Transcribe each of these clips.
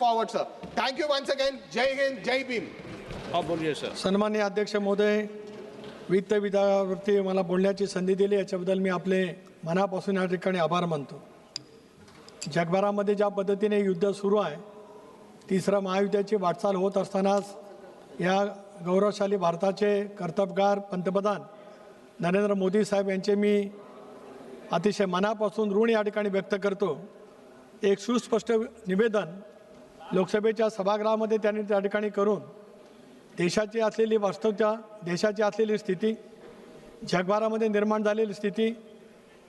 Forward, sir. Thank you once again. Jai Hind, Jai Bhim. हाँ बोलिए sir. सन्माननीय अध्यक्ष महोदय, वित्त विभागावरती मला बोलण्याची संधी दिली याच्याबद्दल मी आपले मनापासून या ठिकाणी आभार मानतो. जगभरामध्ये ज्या पद्धतीने युद्ध सुरू आहे, तिसऱ्या महायुद्धाची वाटचाल होत असतानाच या गौरवशाली भारताचे कर्तबगार पंतप्रधान नरेंद्र मोदी साहेब यांचे मी अतिशय मनापासून ऋण या ठिकाणी व्यक्त करतो. एक सुस्पष्ट निवेदन लोकसभेच्या सभागृहामध्ये त्यांनी त्या ठिकाणी करून देशाची असलेली वास्तवता, देशाची असलेली स्थिती, जगभरामध्ये निर्माण झालेली स्थिती,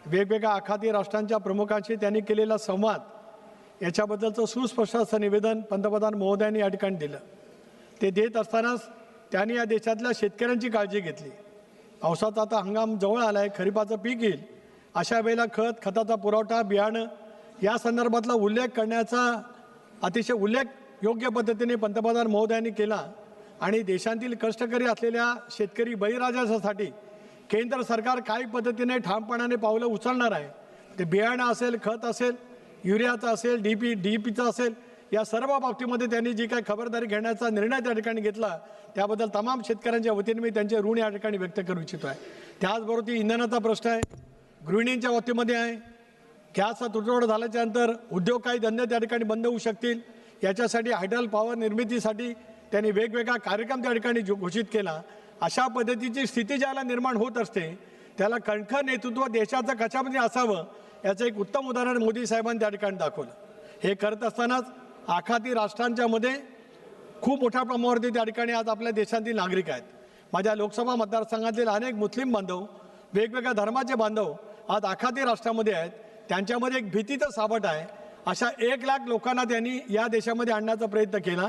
वेगवेगळ्या आखाती राष्ट्रांच्या प्रमुखांशी त्यांनी केलेला संवाद याच्याबद्दलचं सुस्पष्ट असं निवेदन पंतप्रधान महोदयांनी या ठिकाणी दिलं. ते देत असतानाच त्यांनी या देशातल्या शेतकऱ्यांची काळजी घेतली. पावसाचा आता हंगाम जवळ आला आहे, खरीपाचं पीक येईल, अशा वेळेला खताचा पुरवठा, बियाणं या संदर्भातला उल्लेख करण्याचा अतिशय उल्लेख योग्य पद्धतीने पंतप्रधान महोदयांनी केला. आणि देशातील कष्टकरी असलेल्या शेतकरी बळीराजासाठी केंद्र सरकार काही पद्धतीने ठामपणाने पावलं उचलणार आहे. ते बियाणं असेल, खत असेल, युरियाचं असेल, डीपीचं असेल, या सर्व बाबतीमध्ये त्यांनी जी काही खबरदारी घेण्याचा निर्णय त्या ठिकाणी घेतला त्याबद्दल तमाम शेतकऱ्यांच्या वतीने मी त्यांचे ऋण या ठिकाणी व्यक्त करू इच्छितो आहे. त्याचबरोबर इंधनाचा प्रश्न आहे, गृहिणींच्या वतीमध्ये आहे. गॅसचा तुटवडा झाल्याच्यानंतर उद्योग काही धंदे त्या ठिकाणी बंद होऊ शकतील, याच्यासाठी हायड्रल पॉवर निर्मितीसाठी त्यांनी वेगवेगळा कार्यक्रम त्या ठिकाणी घोषित केला. अशा पद्धतीची स्थिती ज्याला निर्माण होत असते त्याला कणखर नेतृत्व देशाचं कशामध्ये असावं याचं एक उत्तम उदाहरण मोदी साहेबांनी त्या ठिकाणी दाखवलं. हे करत असतानाच आखाती राष्ट्रांच्या मध्ये खूप मोठ्या प्रमाणावरती त्या ठिकाणी आज आपल्या देशातील नागरिक आहेत. माझ्या लोकसभा मतदारसंघातील अनेक मुस्लिम बांधव, वेगवेगळ्या धर्माचे बांधव आज आखाती राष्ट्रामध्ये आहेत. त्यांच्यामध्ये एक भीतीचं सावट आहे. अशा 1 लाख लोकांना त्यांनी या देशामध्ये आणण्याचा प्रयत्न केला.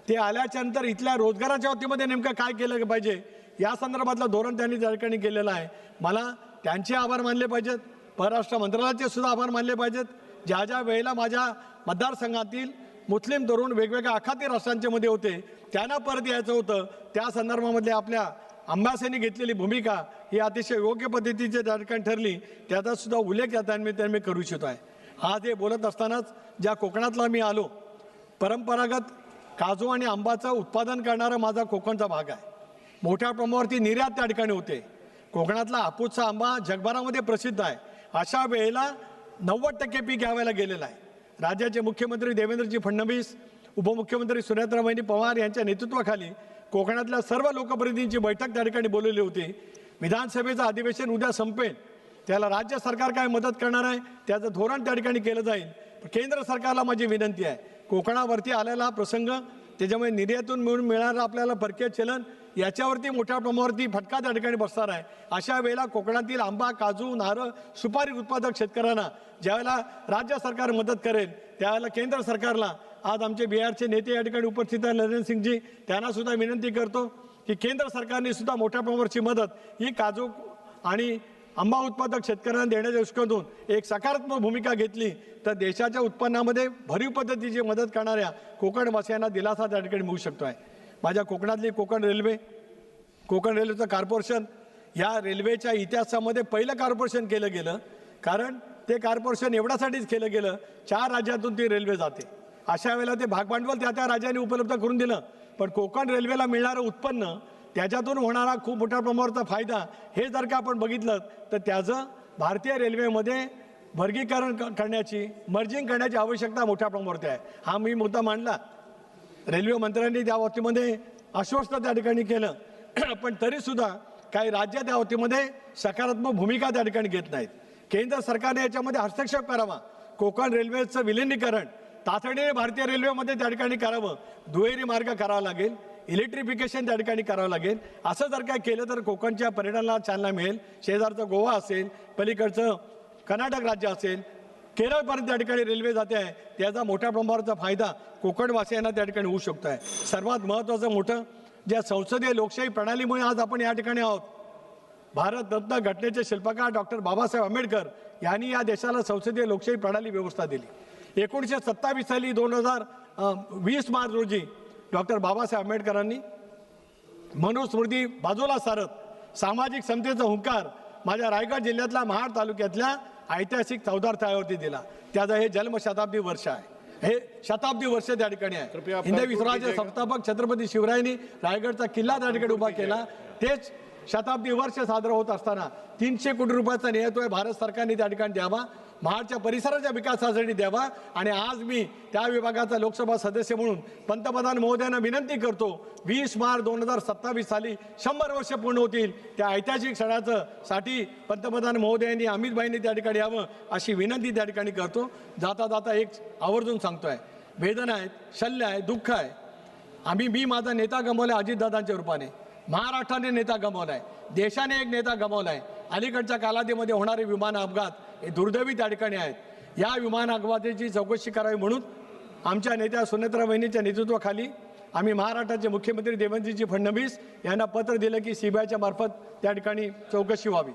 ते आल्याच्यानंतर इथल्या रोजगाराच्या वतीमध्ये नेमकं काय केलं पाहिजे या संदर्भातलं धोरण त्यांनी त्या ठिकाणी केलेलं आहे. मला त्यांचे आभार मानले पाहिजेत, परराष्ट्र मंत्रालयाचे सुद्धा आभार मानले पाहिजेत. ज्या ज्या वेळेला माझ्या मतदारसंघातील मुस्लिम तरुण वेगवेगळ्या आखाती राष्ट्रांच्या मध्ये होते, त्यांना परत यायचं होतं, त्या संदर्भामध्ये आपल्या अंबासींनी घेतलेली भूमिका ही अतिशय योग्य पद्धतीची त्या ठिकाणी ठरली. त्याचा सुद्धा उल्लेख या मी करू इच्छितो आहे. आज हे बोलत असतानाच ज्या कोकणातला मी आलो, परंपरागत काजू आणि आंबाचं उत्पादन करणारा माझा कोकणचा भाग आहे. मोठ्या प्रमाणावरती निर्यात त्या ठिकाणी होते. कोकणातला हापूसचा आंबा जगभरामध्ये प्रसिद्ध आहे. अशा वेळेला 90% पीक घ्यावायला गेलेलं आहे. राज्याचे मुख्यमंत्री देवेंद्रजी फडणवीस, उपमुख्यमंत्री सुनेत्राबाई पवार यांच्या नेतृत्वाखाली कोकणातल्या सर्व लोकप्रतिनिधींची बैठक त्या ठिकाणी बोलवली होती. विधानसभेचं अधिवेशन उद्या संपेल, त्याला राज्य सरकार काय मदत करणार आहे त्याचं धोरण त्या ठिकाणी केलं जाईल. केंद्र सरकारला माझी विनंती आहे, कोकणावरती आलेला प्रसंग, त्याच्यामुळे निर्यातून मिळणारं आपल्याला परकीय चलन याच्यावरती मोठ्या प्रमाणावरती फटका त्या ठिकाणी बसणार आहे. अशा वेळेला कोकणातील आंबा, काजू, नारळ, सुपारी उत्पादक शेतकऱ्यांना ज्यावेळेला राज्य सरकार मदत करेल त्यावेळेला केंद्र सरकारला, आज आमचे बिहारचे नेते या ठिकाणी उपस्थित आहेत नरेंद्र सिंगजी, त्यांना सुद्धा विनंती करतो की केंद्र सरकारने सुद्धा मोठ्या प्रमाणावरची मदत ही काजू आणि आंबा उत्पादक शेतकऱ्यांना देण्याच्या दृष्टीकोनातून एक सकारात्मक भूमिका घेतली तर देशाच्या उत्पन्नामध्ये भरीव पद्धतीची मदत करणाऱ्या कोकणवासियांना दिलासा त्या ठिकाणी मिळू शकतो आहे. माझ्या कोकणातली कोकण रेल्वेचं कॉर्पोरेशन या रेल्वेच्या इतिहासामध्ये पहिलं कॉर्पोरेशन केलं गेलं. कारण ते कॉर्पोरेशन एवढ्यासाठीच केलं गेलं, 4 राज्यातून ती रेल्वे जाते. अशा वेळेला ते भागभांडवल त्या राज्याने उपलब्ध करून दिलं. पण कोकण रेल्वेला मिळणारं उत्पन्न, त्याच्यातून होणारा खूप मोठ्या प्रमाणावरचा फायदा, हे जर का आपण बघितलं तर त्याचं भारतीय रेल्वेमध्ये वर्गीकरण करण्याची, मर्जिंग करण्याची आवश्यकता मोठ्या प्रमाणावरती आहे. हा मी मुद्दा मांडला. रेल्वे मंत्र्यांनी त्या बाबतीमध्ये आश्वस्त त्या ठिकाणी केलं, पण तरीसुद्धा काही राज्य त्या बाबतीमध्ये सकारात्मक भूमिका त्या ठिकाणी घेत नाहीत. केंद्र सरकारने याच्यामध्ये हस्तक्षेप करावा. कोकण रेल्वेचं विलिनीकरण तातडीने भारतीय रेल्वेमध्ये त्या ठिकाणी करावं. दुहेरी मार्ग करावा लागेल, इलेक्ट्रिफिकेशन त्या ठिकाणी करावं लागेल. असं जर काय केलं तर कोकणच्या पर्यटनाला चालना मिळेल. शेजारचं गोवा असेल, पलीकडचं कर्नाटक राज्य असेल, केरळपर्यंत त्या ठिकाणी रेल्वे जाते आहे, त्याचा मोठ्या प्रमाणावरचा फायदा कोकणवासियांना त्या ठिकाणी होऊ शकतो आहे. सर्वात महत्त्वाचं मोठं, ज्या संसदीय लोकशाही प्रणालीमुळे आज आपण या ठिकाणी आहोत. भारतरत्न घटनेचे शिल्पकार डॉक्टर बाबासाहेब आंबेडकर यांनी या देशाला संसदीय लोकशाही प्रणाली व्यवस्था दिली. 1927 साली 2020 मार्च रोजी डॉक्टर बाबासाहेब आंबेडकरांनी मनुस्मृती बाजूला सारत सामाजिक समतेचा हुंकार माझ्या रायगड जिल्ह्यातल्या महाड तालुक्यातल्या ऐतिहासिक चौदार तळ्यावरती दिला. त्याचं हे जन्मशताब्दी वर्ष आहे. हे शताब्दी वर्ष त्या ठिकाणी आहे. हिंदवी स्वराज्य संस्थापक छत्रपती शिवरायांनी रायगडचा किल्ला त्या ठिकाणी उभा केला. तेच शताब्दी वर्ष साजरं होत असताना 300 कोटी रुपयाचा नियतोय भारत सरकारने त्या ठिकाणी द्यावा, महाडच्या परिसराच्या विकासासाठी द्यावा. आणि आज मी त्या विभागाचा लोकसभा सदस्य म्हणून पंतप्रधान महोदयांना विनंती करतो, 20 मार्च 2027 साली 100 वर्ष पूर्ण होतील. त्या ऐतिहासिक क्षणाचं साठी पंतप्रधान महोदयांनी अमित भाईंनी त्या ठिकाणी यावं अशी विनंती त्या ठिकाणी करतो. जाता जाता एक आवर्जून सांगतोय, वेदना आहेत, शल्य आहे, दुःख आहे. मी माझा नेता गमावला अजितदादांच्या रूपाने, महाराष्ट्राने नेता गमावलाय, देशाने एक नेता गमावलाय. अलीकडच्या कालावधीमध्ये होणारे विमान अपघात हे दुर्दैवी त्या ठिकाणी आहेत. या विमान अपघाताची चौकशी करावी म्हणून आमच्या नेत्या सुनेत्रा वहिनीच्या नेतृत्वाखाली आम्ही महाराष्ट्राचे मुख्यमंत्री देवेंद्रजी फडणवीस यांना पत्र दिलं की सीबीआयच्या मार्फत त्या ठिकाणी चौकशी व्हावी.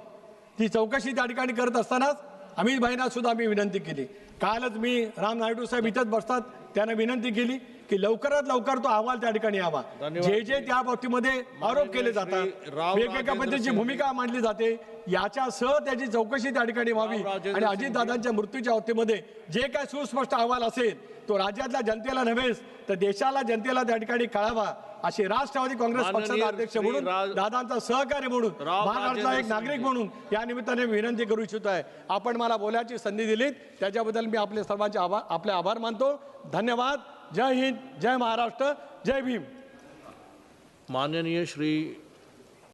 ती चौकशी त्या ठिकाणी करत असतानाच अमित भाईंना सुद्धा आम्ही विनंती केली. कालच मी राम नायडू साहेब इथंच बसतात, त्यांना विनंती केली की लवकरात लवकर तो अहवाल त्या ठिकाणी यावा. जे त्या बाबतीमध्ये आरोप केले जातात, वेगवेगळ्या पद्धतीची भूमिका मांडली जाते, याच्यासह त्याची चौकशी त्या ठिकाणी व्हावी. आणि अजितदादांच्या मृत्यूच्या बाबतीमध्ये जे काय सुस्पष्ट अहवाल असेल तो राज्यातल्या जनतेला नव्हेच तर देशाला, जनतेला त्या ठिकाणी कळावा अशी राष्ट्रवादी काँग्रेस पक्षाचा अध्यक्ष म्हणून, दादांचा सहकारी म्हणून, महाराष्ट्राचा एक नागरिक म्हणून या निमित्ताने विनंती करू इच्छितो आहे. आपण मला बोलायची संधी दिलीत त्याच्याबद्दल मी आपले सर्वांचे आपले आभार मानतो. धन्यवाद. जय हिंद, जय महाराष्ट्र, जय भीम. माननीय श्री